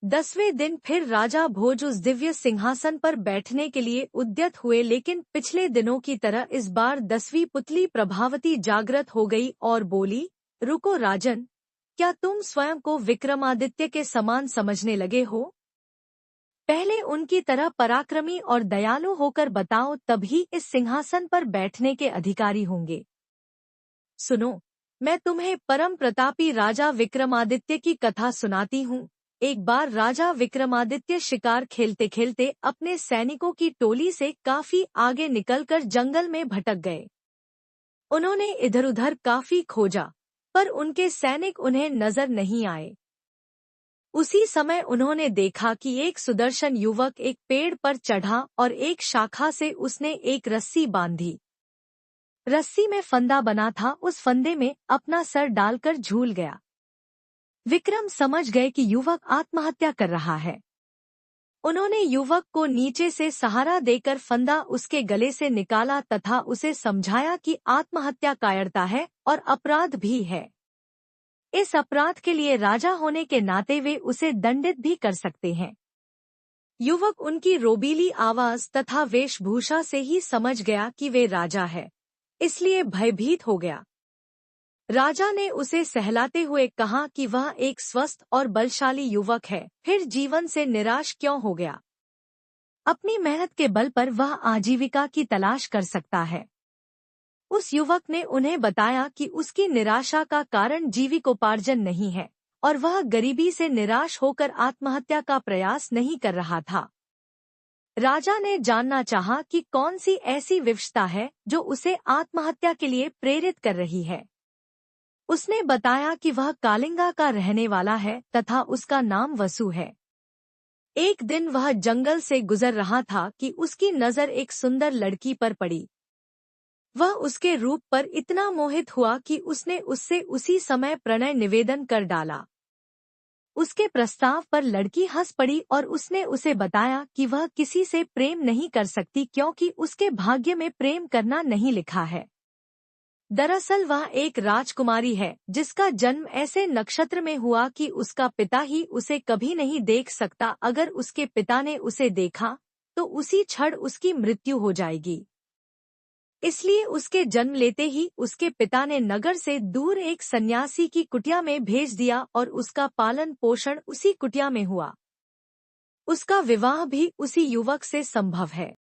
10वें दिन फिर राजा भोज उस दिव्य सिंहासन पर बैठने के लिए उद्यत हुए, लेकिन पिछले दिनों की तरह इस बार 10वीं पुतली प्रभावती जागृत हो गई और बोली, रुको राजन, क्या तुम स्वयं को विक्रमादित्य के समान समझने लगे हो? पहले उनकी तरह पराक्रमी और दयालु होकर बताओ, तभी इस सिंहासन पर बैठने के अधिकारी होंगे। सुनो, मैं तुम्हें परम प्रतापी राजा विक्रमादित्य की कथा सुनाती हूँ। एक बार राजा विक्रमादित्य शिकार खेलते खेलते अपने सैनिकों की टोली से काफी आगे निकलकर जंगल में भटक गए। उन्होंने इधर उधर काफी खोजा, पर उनके सैनिक उन्हें नजर नहीं आए। उसी समय उन्होंने देखा कि एक सुदर्शन युवक एक पेड़ पर चढ़ा और एक शाखा से उसने एक रस्सी बांधी। रस्सी में फंदा बना था, उस फंदे में अपना सर डालकर झूल गया। विक्रम समझ गए कि युवक आत्महत्या कर रहा है। उन्होंने युवक को नीचे से सहारा देकर फंदा उसके गले से निकाला तथा उसे समझाया कि आत्महत्या कायरता है और अपराध भी है। इस अपराध के लिए राजा होने के नाते वे उसे दंडित भी कर सकते हैं। युवक उनकी रोबीली आवाज तथा वेशभूषा से ही समझ गया कि वे राजा है, इसलिए भयभीत हो गया। राजा ने उसे सहलाते हुए कहा कि वह एक स्वस्थ और बलशाली युवक है, फिर जीवन से निराश क्यों हो गया? अपनी मेहनत के बल पर वह आजीविका की तलाश कर सकता है। उस युवक ने उन्हें बताया कि उसकी निराशा का कारण जीविकोपार्जन नहीं है और वह गरीबी से निराश होकर आत्महत्या का प्रयास नहीं कर रहा था। राजा ने जानना चाहा कि कौन सी ऐसी विवशता है जो उसे आत्महत्या के लिए प्रेरित कर रही है। उसने बताया कि वह कालिंगा का रहने वाला है तथा उसका नाम वसु है। एक दिन वह जंगल से गुजर रहा था कि उसकी नजर एक सुंदर लड़की पर पड़ी। वह उसके रूप पर इतना मोहित हुआ कि उसने उससे उसी समय प्रणय निवेदन कर डाला। उसके प्रस्ताव पर लड़की हंस पड़ी और उसने उसे बताया कि वह किसी से प्रेम नहीं कर सकती क्योंकि उसके भाग्य में प्रेम करना नहीं लिखा है। दरअसल वह एक राजकुमारी है जिसका जन्म ऐसे नक्षत्र में हुआ कि उसका पिता ही उसे कभी नहीं देख सकता। अगर उसके पिता ने उसे देखा तो उसी क्षण उसकी मृत्यु हो जाएगी। इसलिए उसके जन्म लेते ही उसके पिता ने नगर से दूर एक सन्यासी की कुटिया में भेज दिया और उसका पालन पोषण उसी कुटिया में हुआ। उसका विवाह भी उसी युवक से संभव है।